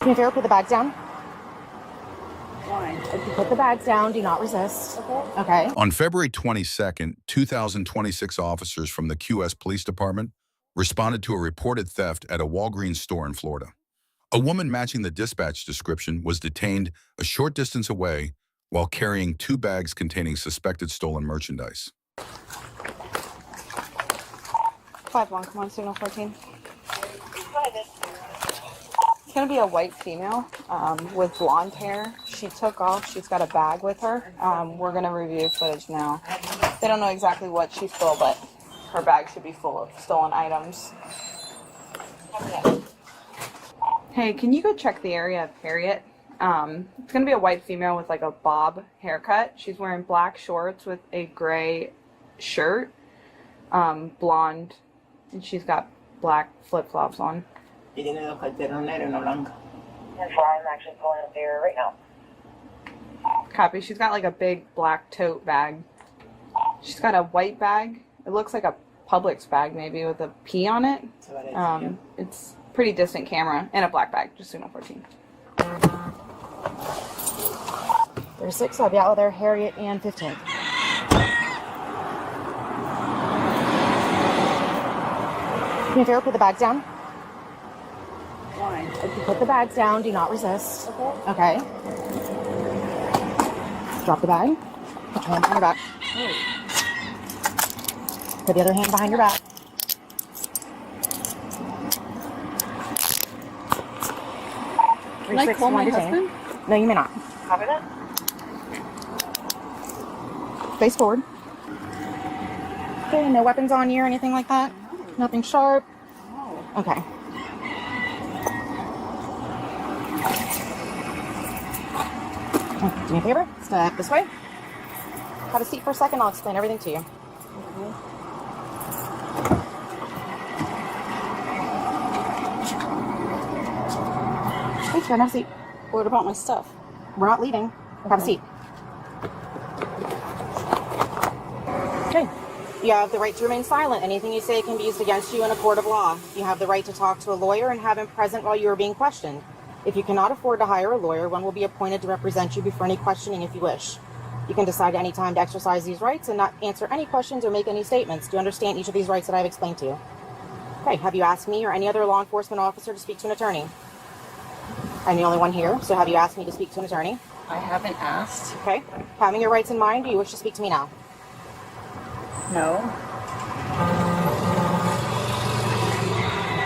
Can you put the bags down? Why? If you put the bags down, do not resist. Okay. On February 22nd, 2026 officers from the QS Police Department responded to a reported theft at a Walgreens store in Florida. A woman matching the dispatch description was detained a short distance away while carrying 2 bags containing suspected stolen merchandise. 5-1, come on, signal 14. It's going to be a white female with blonde hair. She took off. She's got a bag with her. We're going to review footage now. They don't know exactly what she stole, but her bag should be full of stolen items. Hey, can you go check the area of Harriet? It's going to be a white female with like a bob haircut. She's wearing black shorts with a gray shirt, blonde, and she's got black flip-flops on. Y tiene dos carteras negras y una blanca. That's why I'm actually pulling up there right now. Copy. She's got like a big black tote bag. She's got a white bag. It looks like a Publix bag maybe with a P on it. It's pretty distant camera and a black bag. Just signal 14. There's 6. I'll be out with her, Harriet and 15th. Can you put the bags down? Why? If you put the bags down, do not resist. Okay. Drop the bag. Put your hand behind your back. Put the other hand behind your back. Can I call my husband? No, you may not. Copy that? Face forward. Okay, no weapons on you or anything like that? Nothing sharp? Okay. Do me a favor? Step this way. Have a seat for a second. I'll explain everything to you. Please go, have a seat. What about my stuff? We're not leaving. Have a seat. Okay. You have the right to remain silent. Anything you say can be used against you in a court of law. You have the right to talk to a lawyer and have him present while you are being questioned. If you cannot afford to hire a lawyer, one will be appointed to represent you before any questioning if you wish. You can decide at any time to exercise these rights and not answer any questions or make any statements. Do you understand each of these rights that I've explained to you? Okay, have you asked me or any other law enforcement officer to speak to an attorney? I'm the only one here, so have you asked me to speak to an attorney? I haven't asked. Okay. Having your rights in mind, do you wish to speak to me now? No.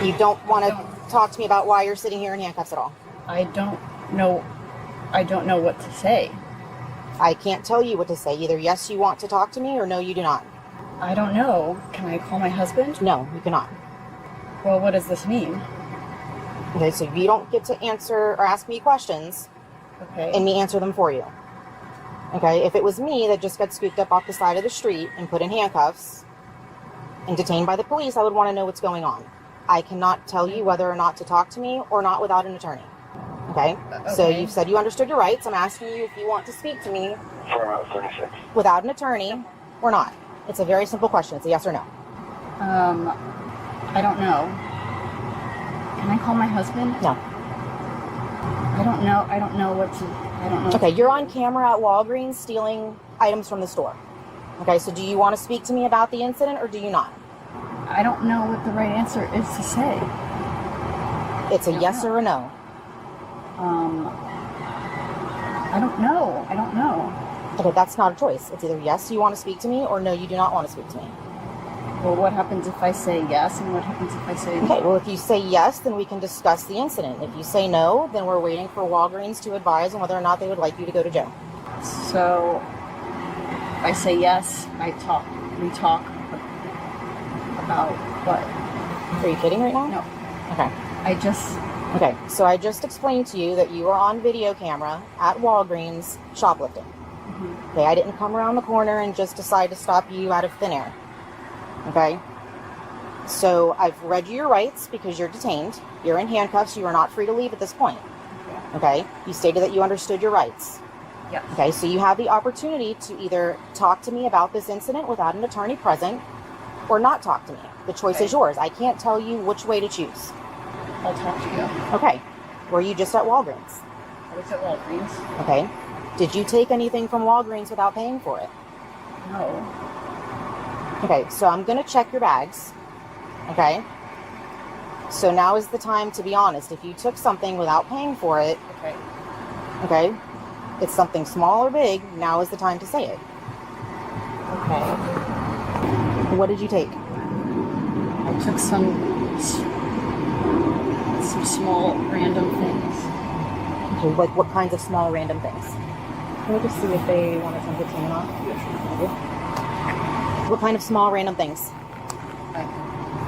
You don't want to talk to me about why you're sitting here in handcuffs at all? I don't know what to say. I can't tell you what to say. Either yes, you want to talk to me, or no, you do not. I don't know. Can I call my husband? No, you cannot. Well, what does this mean? Okay, so you don't get to answer or ask me questions, Okay. and me answer them for you. Okay, if it was me that just got scooped up off the side of the street and put in handcuffs and detained by the police, I would want to know what's going on. I cannot tell you whether or not to talk to me or not without an attorney. Okay? So you've said you understood your rights. I'm asking you if you want to speak to me For 36. without an attorney or not. It's a very simple question. It's a yes or no. I don't know. Can I call my husband? No. I don't know. Okay, you're on camera at Walgreens stealing items from the store. Okay, so do you want to speak to me about the incident or do you not? I don't know what the right answer is to say. It's a yes or a no. I don't know. Okay, that's not a choice. It's either yes, you want to speak to me, or no, you do not want to speak to me. Well, what happens if I say yes, and what happens if I say no? Okay, well, if you say yes, then we can discuss the incident. If you say no, then we're waiting for Walgreens to advise on whether or not they would like you to go to jail. So, if I say yes, we talk about what? Are you kidding right now? No. Okay. Okay, so I just explained to you that you are on video camera at Walgreens shoplifting. Mm-hmm. Okay, I didn't come around the corner and just decide to stop you out of thin air. Okay? So I've read you your rights because you're detained. You're in handcuffs. You are not free to leave at this point. Okay? You stated that you understood your rights. Yes. Okay, so you have the opportunity to either talk to me about this incident without an attorney present or not talk to me. The choice is yours. I can't tell you which way to choose. I'll talk to you. Okay. Were you just at Walgreens? I was at Walgreens. Okay. Did you take anything from Walgreens without paying for it? No. Okay, so I'm going to check your bags. Okay? So now is the time to be honest. If you took something without paying for it, Okay. okay, it's something small or big, now is the time to say it. Okay. What did you take? I took some small random things. Okay, like what kinds of small random things? Can we just see if they want to send it to me or not? What kind of small random things? Like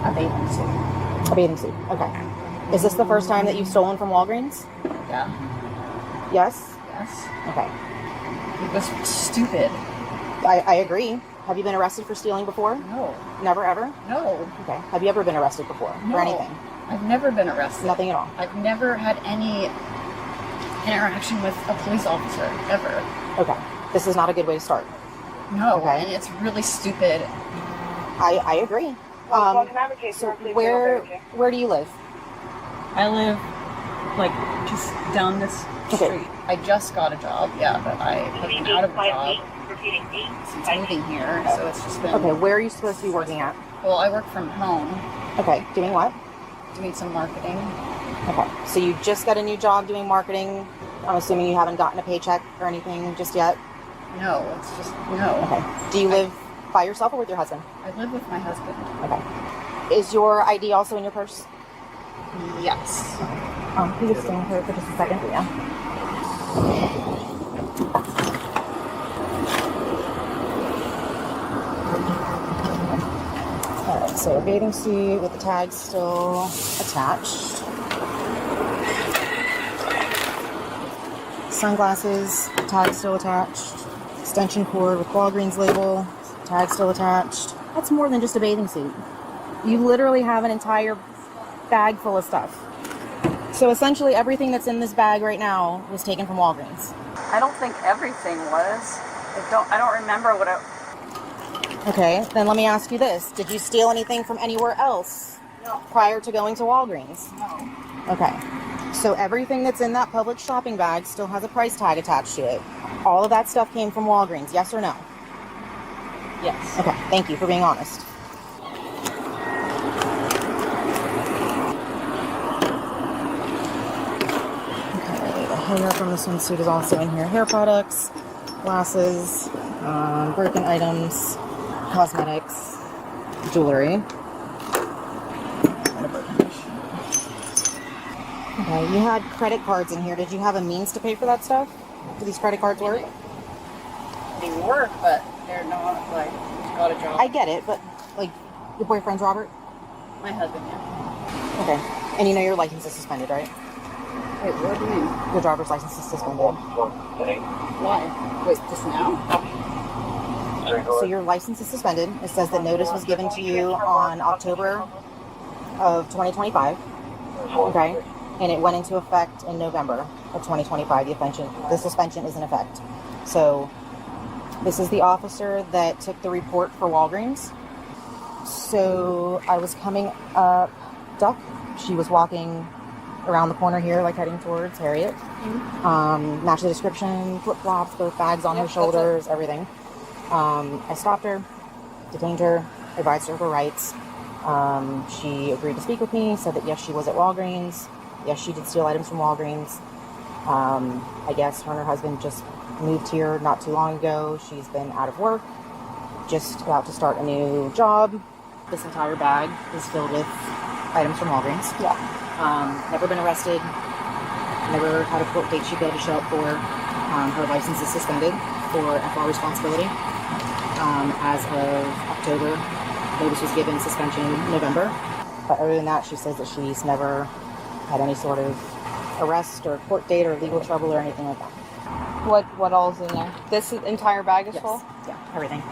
a bathing suit. A bathing suit. Okay. Is this the first time that you've stolen from Walgreens? Yeah. Yes? Yes. Okay. It was stupid. I agree. Have you been arrested for stealing before? No. Never ever? No. Okay. Have you ever been arrested before No. for anything? I've never been arrested. Nothing at all. I've never had any interaction with a police officer, ever. Okay. This is not a good way to start. No. Okay. And it's really stupid. I agree. Well, can I have a case So for please? where do you live? I live, like, just down this Okay. street. I just got a job, yeah, but I have been out of a job Repeating eight. since moving here, so it's just been... Okay, where are you supposed to be working at? Well, I work from home, Okay, doing what? doing some marketing. Okay, so you just got a new job doing marketing. I'm assuming you haven't gotten a paycheck or anything just yet? No, it's just, no. Okay. Do you live by yourself or with your husband? I live with my husband. Okay. Is your ID also in your purse? Yes. Can you just stand here for just a second? Yeah. Alright, so a bathing suit with the tag still attached. Sunglasses, tag still attached. Extension cord with Walgreens label, tag still attached. That's more than just a bathing suit. You literally have an entire bag full of stuff. So essentially everything that's in this bag right now was taken from Walgreens. I don't think everything was. I don't remember what I... Okay, then let me ask you this. Did you steal anything from anywhere else prior to going to Walgreens? No. Okay. So everything that's in that public shopping bag still has a price tag attached to it. All of that stuff came from Walgreens, yes or no? Yes. Okay, thank you for being honest. Okay, the hair from the swimsuit is also in here. Hair products, glasses, broken items, cosmetics, jewelry. Okay, you had credit cards in here. Did you have a means to pay for that stuff? Do these credit cards work? They work, but they're not, like, got a job. I get it, but, like, your boyfriend's Robert? My husband, yeah. Okay. And you know your license is suspended, right? Wait, what do you mean? Your driver's license is suspended. Why? Wait, just now? So your license is suspended. It says that notice was given to you on October of 2025. Okay? And it went into effect in November of 2025. The suspension is in effect. So this is the officer that took the report for Walgreens. So I was coming up Duck. She was walking around the corner here, like heading towards Harriet. Matched the description, flip-flops, both bags on her shoulders, everything. I stopped her, detained her, advised her of her rights. She agreed to speak with me, said that yes, she was at Walgreens. Yes, she did steal items from Walgreens. I guess her and her husband just moved here not too long ago. She's been out of work, just about to start a new job. This entire bag is filled with items from Walgreens. Yeah. Never been arrested. Never had a court date she'd be able to show up for. Her license is suspended for FR responsibility. As of October, notice was given, suspension November. But other than that, she says that she's never had any sort of arrest or court date or legal trouble or anything like that. What all's in there? This entire bag is Yes. full? Yeah, everything.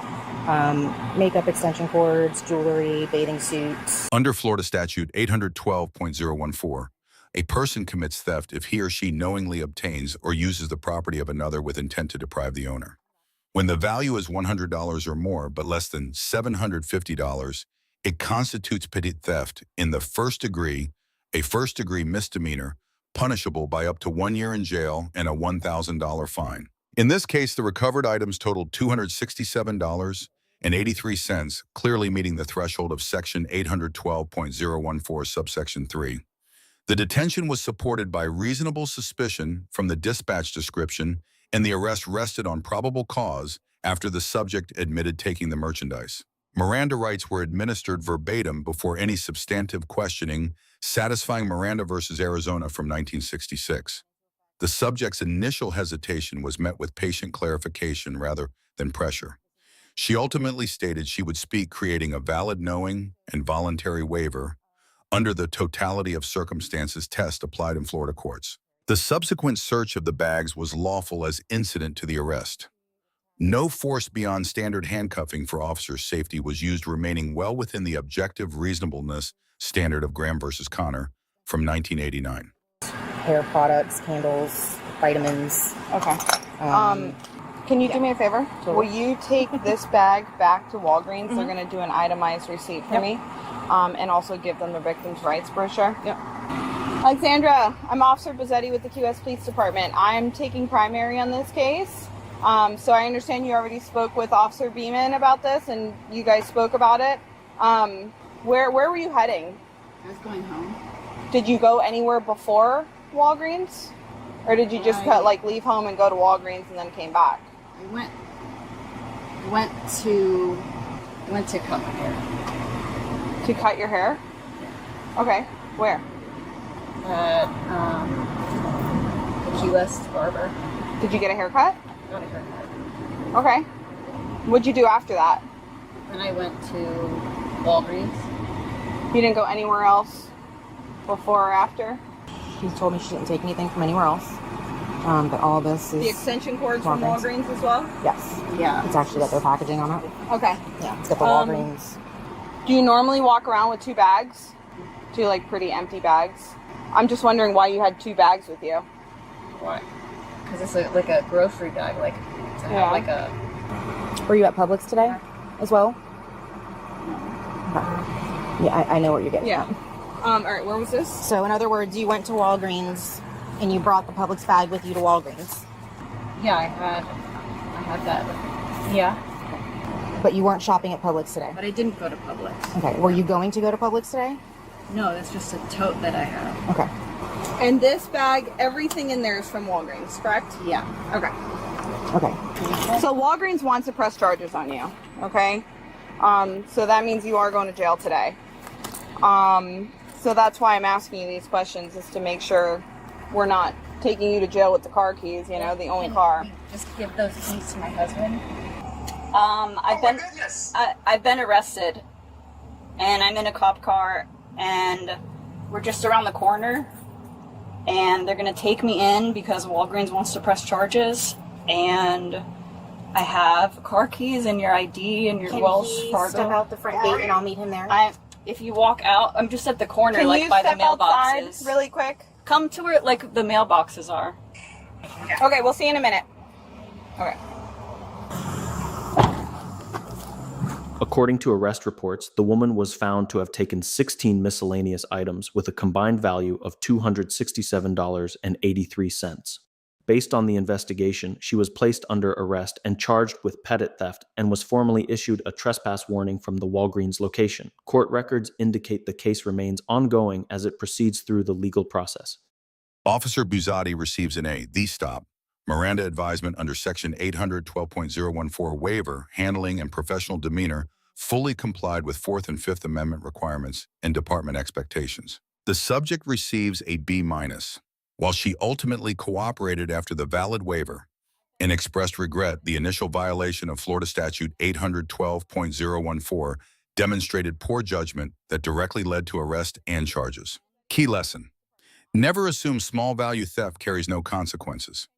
Makeup, extension cords, jewelry, bathing suits. Under Florida Statute 812.014, a person commits theft if he or she knowingly obtains or uses the property of another with intent to deprive the owner. When the value is $100 or more, but less than $750, it constitutes petit theft in the first degree, a first-degree misdemeanor, punishable by up to 1 year in jail and a $1,000 fine. In this case, the recovered items totaled $267.83, clearly meeting the threshold of Section 812.014, subsection 3. The detention was supported by reasonable suspicion from the dispatch description, and the arrest rested on probable cause after the subject admitted taking the merchandise. Miranda rights were administered verbatim before any substantive questioning, satisfying Miranda v. Arizona from 1966. The subject's initial hesitation was met with patient clarification rather than pressure. She ultimately stated she would speak, creating a valid knowing and voluntary waiver under the totality of circumstances test applied in Florida courts. The subsequent search of the bags was lawful as incident to the arrest. No force beyond standard handcuffing for officers' safety was used, remaining well within the objective reasonableness standard of Graham v. Connor from 1989. Hair products, candles, vitamins. Okay. Can you do me a favor? Totally. Will you take this bag back to Walgreens? They're going to do an itemized receipt for me. And also give them the victim's rights brochure. Yep. Alexandra, I'm Officer Bazzetti with the QS Police Department. I'm taking primary on this case. So I understand you already spoke with Officer Beeman about this, and you guys spoke about it. Where were you heading? I was going home. Did you go anywhere before Walgreens? Or did you just leave home and go to Walgreens and then came back? I went to cut my hair. To cut your hair? Okay. Where? At the Key West barber. Did you get a haircut? Got a haircut. Okay. What'd you do after that? Then I went to Walgreens. You didn't go anywhere else before or after? She told me she didn't take anything from anywhere else. But all this is... The extension cords from Walgreens. Walgreens as well? Yes. Yeah. It's actually got their packaging on it. Okay. Yeah, it's got the Walgreens. Do you normally walk around with 2 bags? 2 pretty empty bags? I'm just wondering why you had 2 bags with you. Why? Because it's like a grocery bag, to have like a... Were you at Publix today as well? Okay. Yeah, I know what you're getting at. All right, where was this? So in other words, you went to Walgreens and you brought the Publix bag with you to Walgreens. Yeah, I had that. Yeah. But you weren't shopping at Publix today. But I didn't go to Publix. Okay. Were you going to go to Publix today? No, that's just a tote that I have. Okay. And this bag, everything in there is from Walgreens, correct? Yeah. Okay. Okay. So Walgreens wants to press charges on you, okay? So that means you are going to jail today. So that's why I'm asking you these questions, is to make sure we're not taking you to jail with the car keys, the only car. Just give those keys to my husband. I've been arrested, and I'm in a cop car, and we're just around the corner, and they're gonna take me in because Walgreens wants to press charges, and I have car keys and your ID and your Wells Fargo. Step out the front gate and I'll meet him there? If you walk out, I'm just at the corner, Can by you the step outside mailboxes. really quick? Come to where the mailboxes are. Okay, we'll see you in a minute. Okay. According to arrest reports, the woman was found to have taken 16 miscellaneous items with a combined value of $267.83. Based on the investigation, she was placed under arrest and charged with petit theft and was formally issued a trespass warning from the Walgreens location. Court records indicate the case remains ongoing as it proceeds through the legal process. Officer Buzzati receives an A, the stop, Miranda advisement under Section 812.014 waiver, handling and professional demeanor, fully complied with 4th and 5th Amendment requirements and department expectations. The subject receives a B-. While she ultimately cooperated after the valid waiver and expressed regret, the initial violation of Florida Statute 812.014 demonstrated poor judgment that directly led to arrest and charges. Key lesson: never assume small value theft carries no consequences.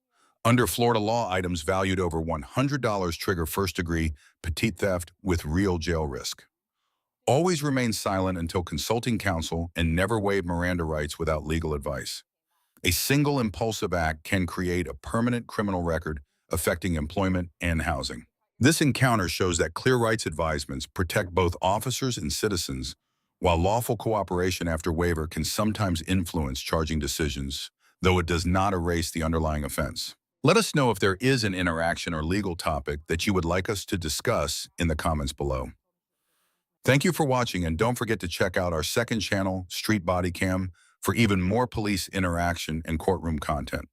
Under Florida law, items valued over $100 trigger first-degree petit theft with real jail risk. Always remain silent until consulting counsel and never waive Miranda rights without legal advice. A single impulsive act can create a permanent criminal record affecting employment and housing. This encounter shows that clear rights advisements protect both officers and citizens, while lawful cooperation after waiver can sometimes influence charging decisions. though it does not erase the underlying offense. Let us know if there is an interaction or legal topic that you would like us to discuss in the comments below. Thank you for watching, and don't forget to check out our second channel, Street Bodycam, for even more police interaction and courtroom content.